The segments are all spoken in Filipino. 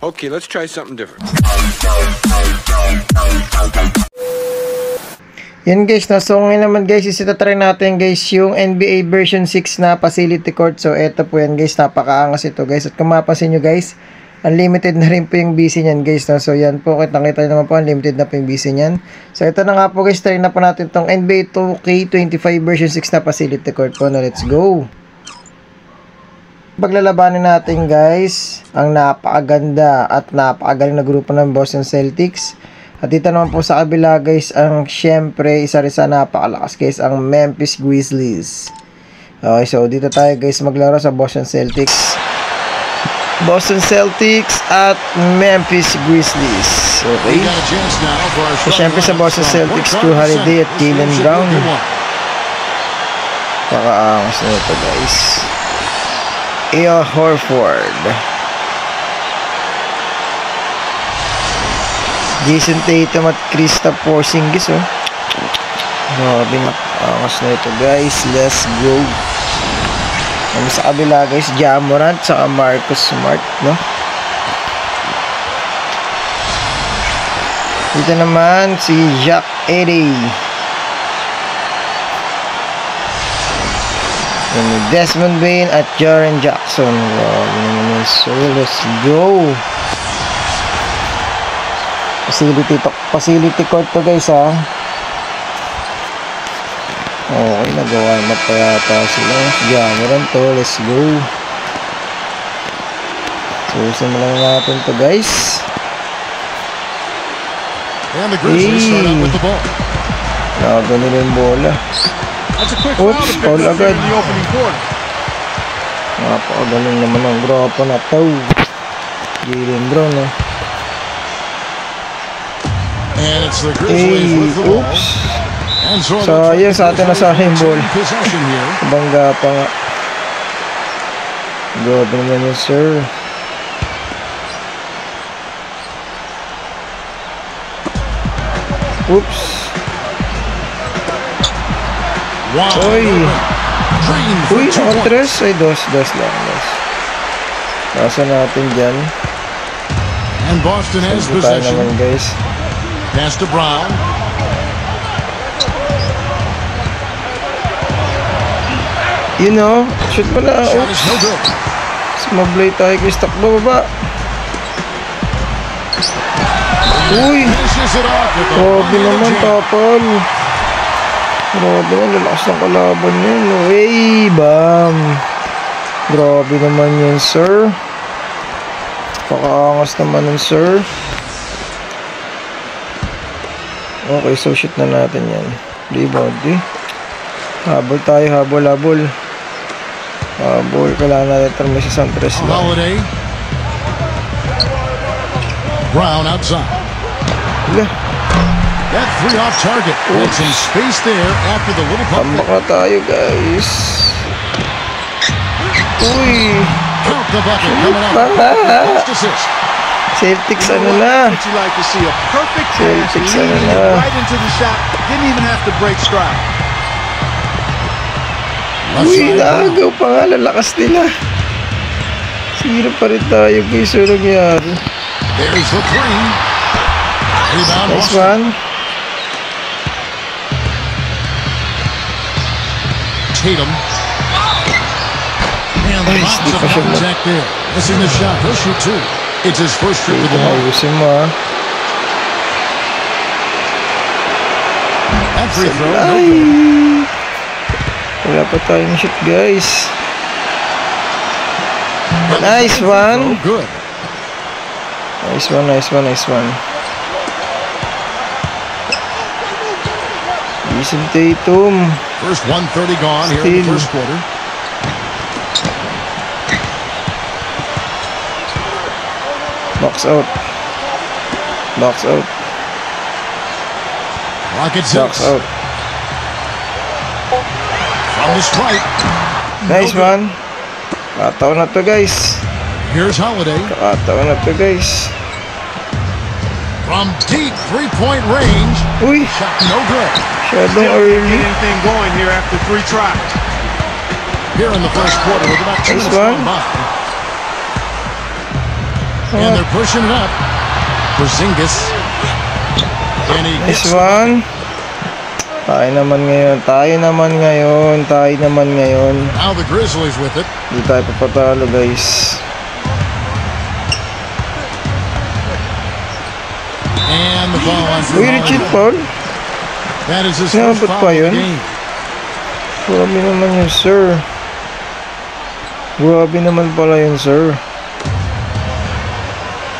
Okay, let's try something different. Yan guys, no? So ngayon naman guys, try natin guys yung NBA version 6 na facility court. So eto po yan guys, napakaangas ito guys. At kung mapasin nyo guys, unlimited na rin po yung BC nyan guys, no? So yan po, kitang-kita naman po, unlimited na po yung BC nyan. So ito na nga po guys, try na po natin tong NBA 2K25 version 6 na facility court po. No, let's go! Paglalabanin natin guys, ang napakaganda at napakagaling na grupo ng Boston Celtics. At dito naman po sa kabila guys, ang syempre isa rin sa napakalakas guys, ang Memphis Grizzlies. Okay, so dito tayo guys maglaro sa Boston Celtics. Boston Celtics at Memphis Grizzlies. Okay. So syempre sa Boston Celtics, Drew Holiday at Jaylen Brown. Pakaangas na ito guys. Al Horford, Jason Tatum at Kristaps Porzingis, oh. Grabe, angas na ito guys. Let's go. Sa kabila guys, Ja Morant saka Marcus Smart, no? Dito naman si Jack Edey, Desmond Bain at Jaren Jackson. Wow, so let's go. Facility court to guys, ha. Okay, nagawa na pa yata sila. Jamoran to, let's go. So simulan natin to guys. And the Grizzlies start out with the ball. Laga nila yung bola. Oops, foul agad. Napakagaling naman ang grupo na to. Jaylen Brown, no? And it's the Grizzlies with the ball. Oops. So, yun, sa atin na sa akin yung ball. Bangga pa nga. Good naman yun, sir. Oops. Uy. Uy, naka-tres. Ay, dos lang. Nasa natin dyan. And Boston has possession. Naman, guys. Pass to Brown. You know, shoot pala. Oops. Sumablay tayo guys. Takbo baba. Uy. Grabe naman, tapal. Grabe naman, lalakas ng kalaban yun. Hey, bam. Grabe naman yun, sir. Pakaangas naman yun, sir. Okay, so shoot na natin yan. Rebound, eh. Habol tayo, habol. Habol, kailangan natin tarmi sa Santres na. Holiday. Brown outside. Wala. That three off target. And some space there after the little pump. Tama tayo, guys. Uy. Count the bucket coming up. Celtics ano na. Celtics ano na. Right into the shot. Didn't even have to break stride. Uy, naagaw pa nga. Lalakas nila. Sira pa rin tayo, guys. Ano nangyari? There's the three. Rebound. Nice one. Tatum. And lots of contact there. Missing the shot. He'll shoot two. It's his first trip with the ball. Ayusin mo, ha. That free throw. No good. Wala pa tayong shoot, guys. Nice one. Good. Nice one. Jason Tatum. First 1:30 gone here in the first quarter. Box out. Rockets Box out. From the stripe. Nice one. Kataon na to, guys. Here's Holiday. Kataon na to, guys. From deep three-point range. Uy. Shot no good. Shadong early. Anything going here after 3 tries. Here in the first quarter with about 2 minutes gone by. And they're pushing it up. Porzingis. And he Nice hits one. Tayo naman ngayon. Now the Grizzlies with it. Hindi tayo papatalo, guys. And the ball on Drew Uy, Richard Holiday. Paul. That is his Sinabi first pa foul of yun? the game. Grabe naman yun, sir. Grabe naman pala yun, sir.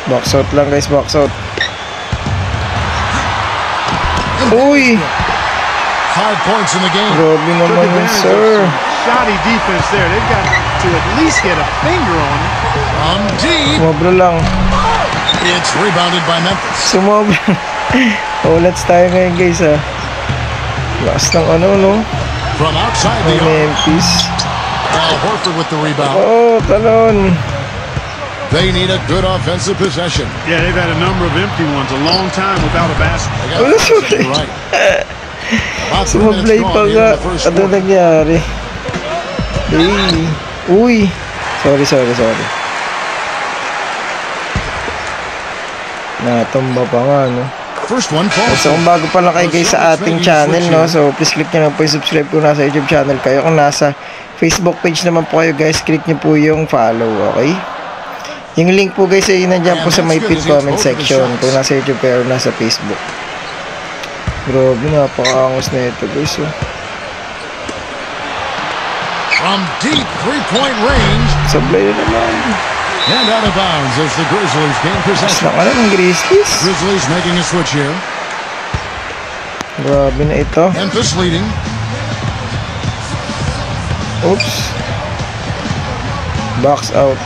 Box out lang, guys. Box out. Uy! 5 points in the game. Grabe Took naman yun, advantage of sir. some shoddy defense there. They've got to at least get a finger on it. From deep. Sumobra lang. It's rebounded by Memphis. Sumobra. Ulats tayo ngayon, guys, ha. Lakas ng no? From outside May the arc. Memphis. Al Horford with the rebound. Oh, talon. They need a good offensive possession. Yeah, they've had a number of empty ones, a long time without a basket. They got Wala the possession sulit. right. About 3 minutes Sumablay pa gone nga. in the first Ano quarter. nangyari? Hey. Uy. Sorry. Natumba pa nga, no? First one falls. So kung bago pa lang kayo guys sa ating channel, no? So please click nyo lang po yung subscribe kung nasa YouTube channel kayo. Kung nasa Facebook page naman po kayo guys, click nyo po yung follow, okay? Yung link po guys ay nandiyan po sa my pin comment section kung nasa YouTube kayo o nasa Facebook. Grabe, napakaangos na ito guys, oh. From deep 3-point range. Sablay na naman. And out of bounds as the Grizzlies gain Mas possession. na ka ng Grizzlies. Grizzlies making a switch here. Grabe na ito. Memphis leading. Oops. Box out.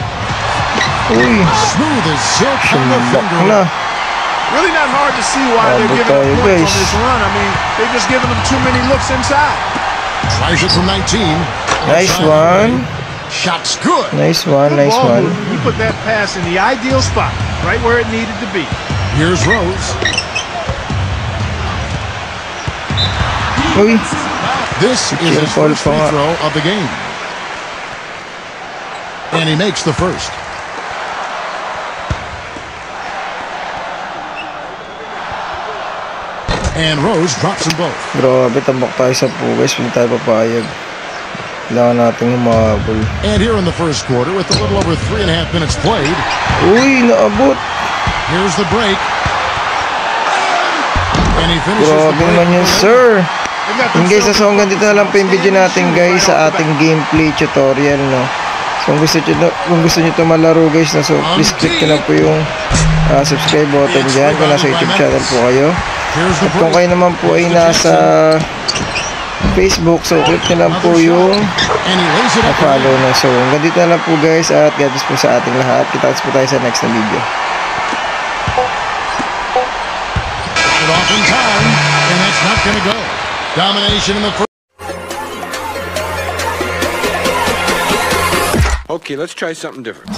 Uy. Smooth as silk from the Shimbak finger. na. Really not hard to see why they're Abot giving tayo, up points guys. on this run. I mean, they've just given them too many looks inside. Tries it from 19. Nice Outside one. the lane. Shot's good. Nice one, Good nice ball one. movement. He put that pass in the ideal spot, right where it needed to be. Here's Rose. Uy. This is his Foul first pa free nga. throw of the game. And he makes the first. And Rose drops them both. Grabe, tambak tayo sa pugas. Hindi tayo papayag. Kailangan natin humabol. And here in the first quarter, with a little over 3.5 minutes played, Uy, naabot. here's the break. And he finishes the Grabe break. naman yun, sir. They've got Yung guys, themselves so hanggang dito na lang po yung video natin guys sa ating gameplay tutorial, no. So kung gusto nyo ito malaro guys, no, so please click nyo lang po yung subscribe button dyan kung nasa YouTube channel po kayo. Here's the At kung break. kayo naman po ay nasa Facebook, so click nyo lang po yung And he lays it up. follow na. So hanggang dito na lang po guys at God bless po sa ating lahat. Kita-kits po tayo sa next na video. It off in time, and that's not going to go. Domination in the first. Okay, let's try something different.